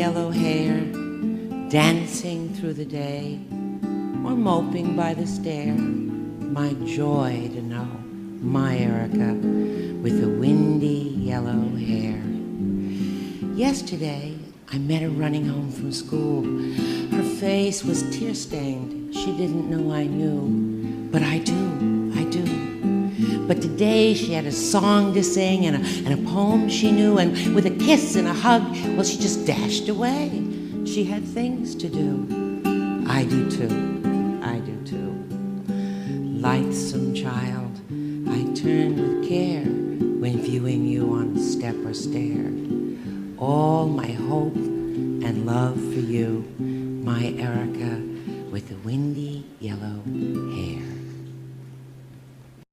yellow hair, dancing through the day, or moping by the stair. My joy to know my Erica with the windy yellow hair. Yesterday, I met her running home from school. Her face was tear-stained. She didn't know I knew, but I do. But today she had a song to sing and a poem she knew, and with a kiss and a hug, well, she just dashed away. She had things to do. I do too. Lightsome child, I turn with care when viewing you on step or stair. All my hope and love for you, my Erica with the windy yellow hair.